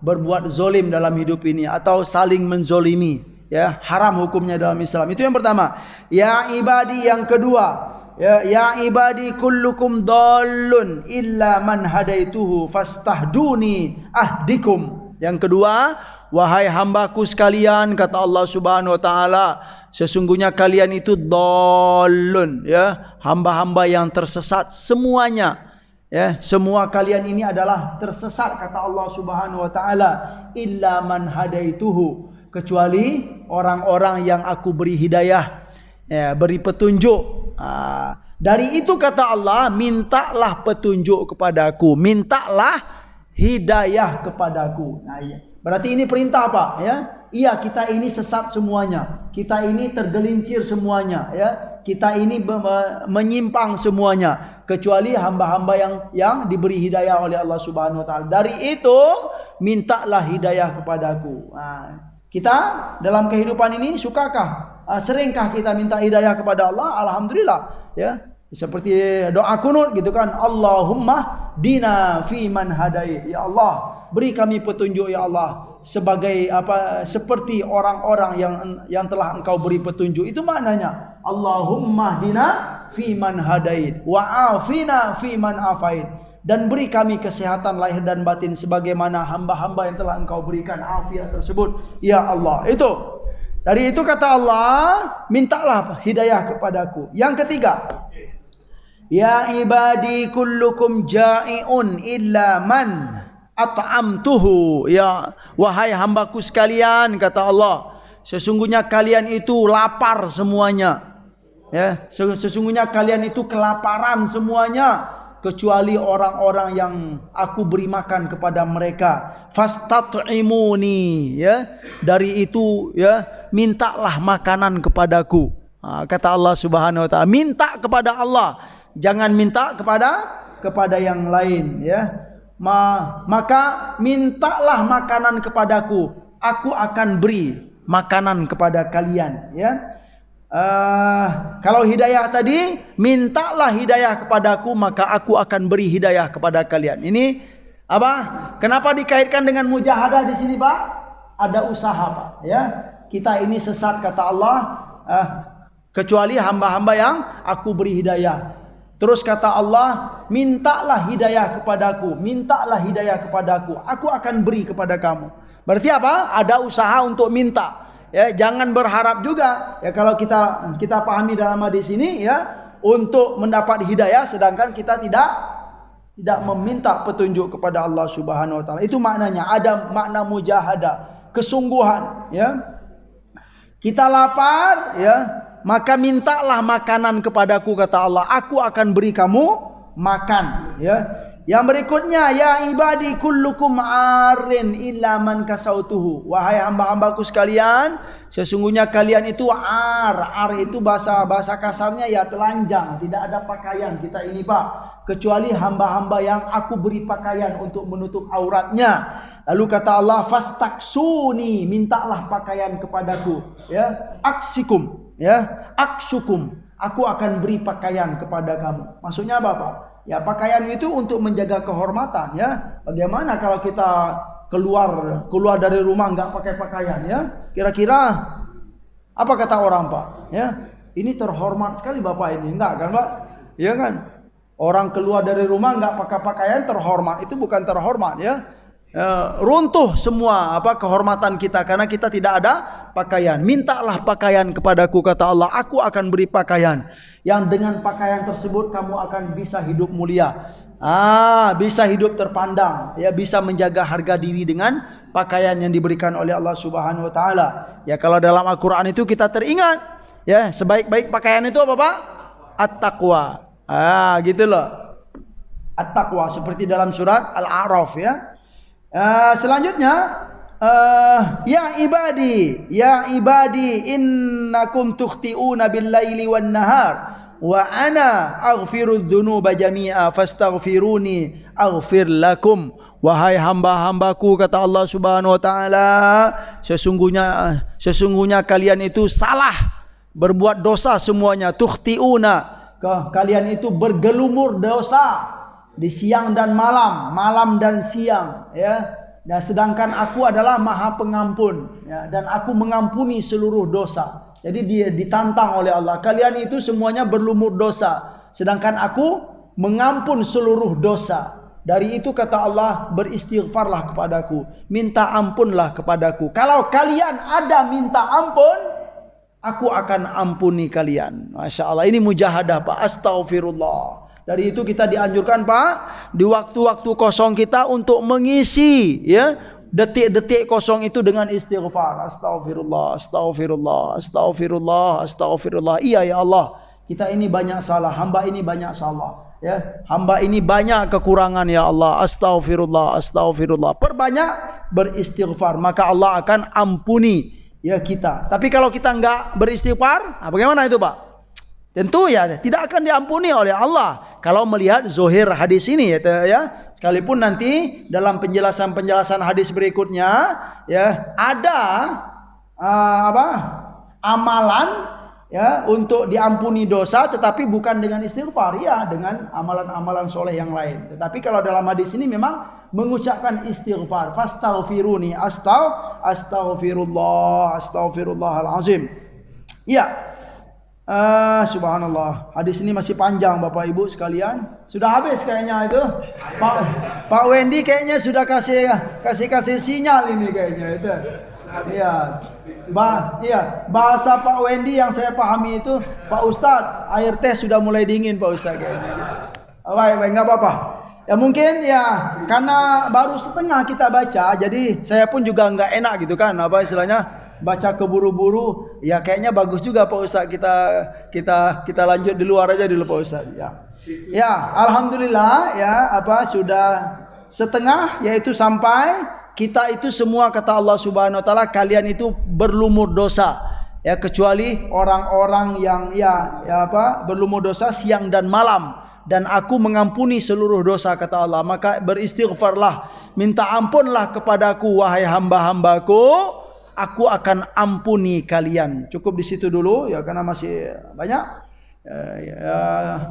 berbuat zalim dalam hidup ini atau saling menzolimi. ya, haram hukumnya dalam Islam. Itu yang pertama. Ya ibadi, yang kedua, ya ibadi kullukum dallun illa man hadaituhu fastahduni ahdikum. Yang kedua, wahai hambaku sekalian, kata Allah Subhanahu wa taala, sesungguhnya kalian itu dallun, ya, hamba-hamba yang tersesat semuanya. Ya, semua kalian ini adalah tersesat, kata Allah Subhanahu wa taala, illa man hadaituhu, kecuali orang-orang yang aku beri hidayah, ya, beri petunjuk. Dari itu kata Allah, mintalah petunjuk kepadaku, mintalah hidayah kepadaku. Nah, iya. Berarti ini perintah apa? Ya, iya, kita ini sesat semuanya, kita ini tergelincir semuanya, ya, kita ini menyimpang semuanya, kecuali hamba-hamba yang diberi hidayah oleh Allah Subhanahu wa taala. Dari itu mintalah hidayah kepadaku. Kita dalam kehidupan ini sukakah, seringkah kita minta hidayah kepada Allah? Alhamdulillah, ya. Seperti doa kunut gitu kan, Allahumma dina fi man hadait. Ya Allah, beri kami petunjuk ya Allah, sebagai apa, seperti orang-orang yang telah Engkau beri petunjuk. Itu maknanya Allahumma dina fi man hadait wa afina fi man afait, dan beri kami kesehatan lahir dan batin sebagaimana hamba-hamba yang telah Engkau berikan afiat tersebut ya Allah. Itu dari itu kata Allah, mintalah hidayah kepadaku. Yang ketiga, ya ibadi kullukum ja'iun illa man at'amtuhu. Ya, wahai hambaku sekalian, kata Allah, sesungguhnya kalian itu lapar semuanya. Ya, sesungguhnya kalian itu kelaparan semuanya, kecuali orang-orang yang aku beri makan kepada mereka. Fastat'imuni, ya, dari itu, ya, mintalah makanan kepadaku. Kata Allah Subhanahu wa taala, minta kepada Allah, jangan minta kepada yang lain, ya. Maka mintalah makanan kepadaku, aku akan beri makanan kepada kalian, ya. Kalau hidayah tadi, mintalah hidayah kepadaku, maka aku akan beri hidayah kepada kalian. Ini apa? Kenapa dikaitkan dengan mujahadah di sini, Pak? Ada usaha, Pak, ya. Kita ini sesat, kata Allah, kecuali hamba-hamba yang aku beri hidayah. Terus kata Allah, mintalah hidayah kepadaku, mintalah hidayah kepadaku, aku akan beri kepada kamu. Berarti apa? Ada usaha untuk minta. Ya, jangan berharap juga, ya, kalau kita pahami dalam hadis ini, ya, untuk mendapat hidayah sedangkan kita tidak meminta petunjuk kepada Allah Subhanahu wa taala. Itu maknanya, ada makna mujahadah, kesungguhan, ya. Kita lapar, ya, maka mintalah makanan kepadaku, kata Allah, aku akan beri kamu makan, ya. Yang berikutnya, ya ibadi kullukum arin illa man kasautuhu. Wahai hamba-hambaku sekalian, sesungguhnya kalian itu ar itu bahasa kasarnya ya telanjang, tidak ada pakaian kita ini, Pak, kecuali hamba-hamba yang aku beri pakaian untuk menutup auratnya. Lalu kata Allah, fastaksuni, mintalah pakaian kepadaku, ya, aksikum, ya, aksukum, aku akan beri pakaian kepada kamu. Maksudnya apa, Pak? Ya, pakaian itu untuk menjaga kehormatan, ya. Bagaimana kalau kita keluar dari rumah nggak pakai pakaian, ya? Kira-kira apa kata orang, Pak? Ya, ini terhormat sekali Bapak ini, enggak kan, Pak? Iya kan? Orang keluar dari rumah nggak pakai pakaian terhormat, itu bukan terhormat, ya. Runtuh semua kehormatan kita karena kita tidak ada pakaian. Mintalah pakaian kepadaku, kata Allah, aku akan beri pakaian yang dengan pakaian tersebut kamu akan bisa hidup mulia, bisa hidup terpandang, ya, bisa menjaga harga diri dengan pakaian yang diberikan oleh Allah Subhanahu wa taala. Ya, kalau dalam Al-Qur'an itu kita teringat, ya, sebaik-baik pakaian itu apa, Pak? At-taqwa. Gitu loh. At-taqwa seperti dalam surat Al-A'raf, ya. Selanjutnya, ya ibadi innakum tukhti'una bil laili wan nahar wa ana aghfiru dzunuba jami'a fastaghfiruni aghfir lakum. Wahai hamba-hambaku, kata Allah Subhanahu wa taala, sesungguhnya kalian itu salah, berbuat dosa semuanya. Tukhti'una, kalian itu bergelumur dosa di siang dan malam dan siang, ya. Dan sedangkan aku adalah Maha Pengampun, ya, dan aku mengampuni seluruh dosa. Jadi dia ditantang oleh Allah. Kalian itu semuanya berlumur dosa, sedangkan aku mengampun seluruh dosa. Dari itu kata Allah, beristighfarlah kepadaku, minta ampunlah kepadaku. Kalau kalian ada minta ampun, aku akan ampuni kalian. Masya Allah, ini mujahadah Pak. Astaghfirullah. Dari itu kita dianjurkan Pak, di waktu-waktu kosong kita untuk mengisi, ya, detik-detik kosong itu dengan istighfar. Astaghfirullah, astaghfirullah, astaghfirullah, astaghfirullah. Iya ya Allah, kita ini banyak salah, hamba ini banyak salah, ya, hamba ini banyak kekurangan ya Allah. Astaghfirullah, astaghfirullah. Perbanyak beristighfar, maka Allah akan ampuni ya kita. Tapi kalau kita enggak beristighfar, bagaimana itu Pak? Tentu ya tidak akan diampuni oleh Allah kalau melihat zohir hadis ini, ya. Sekalipun nanti dalam penjelasan hadis berikutnya, ya, ada amalan, ya, untuk diampuni dosa, tetapi bukan dengan istighfar, ya, dengan amalan-amalan soleh yang lain. Tetapi kalau dalam hadis ini memang mengucapkan istighfar, fastaghfiruni, astaghfirullah, astaghfirullahalazim. Ya. Subhanallah, hadis ini masih panjang Bapak Ibu sekalian. Sudah habis kayaknya itu. Pak Wendy kayaknya sudah kasih sinyal ini kayaknya itu. Iya. Iya, bahasa Pak Wendy yang saya pahami itu, Pak Ustadz, air teh sudah mulai dingin Pak Ustadz kayaknya. Baik, enggak apa-apa. Ya mungkin ya karena baru setengah kita baca, jadi saya pun juga enggak enak gitu kan, apa istilahnya, baca keburu-buru. Ya kayaknya bagus juga Pak Ustaz, kita lanjut di luar aja dulu Pak Ustaz, ya. Ya, alhamdulillah ya, sudah setengah, yaitu sampai kita itu semua kata Allah Subhanahu wa taala, kalian itu berlumur dosa, ya, kecuali orang-orang yang berlumur dosa siang dan malam, dan aku mengampuni seluruh dosa kata Allah. Maka beristighfarlah, minta ampunlah kepadaku wahai hamba-hambaku, aku akan ampuni kalian. Cukup di situ dulu ya, karena masih banyak. Ya,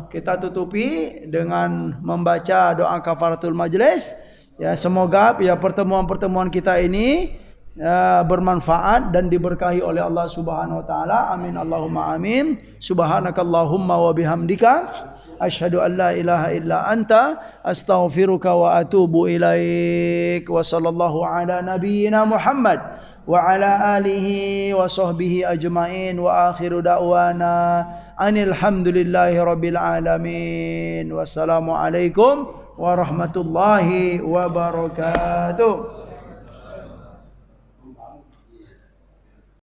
kita tutupi dengan membaca doa kafaratul majlis. Ya, semoga ya pertemuan-pertemuan kita ini bermanfaat dan diberkahi oleh Allah Subhanahu wa taala. Amin Allahumma amin. Subhanakallahumma wa bihamdika asyhadu an la ilaha illa anta astaghfiruka wa atubu ilaik. Wa sallallahu ala nabiyyina Muhammad wa ala alihi wa sahbihi ajma'in wa akhiru da'wana anil hamdulillahi rabbil alamin. Wassalamu alaikum warahmatullahi wabarakatuh.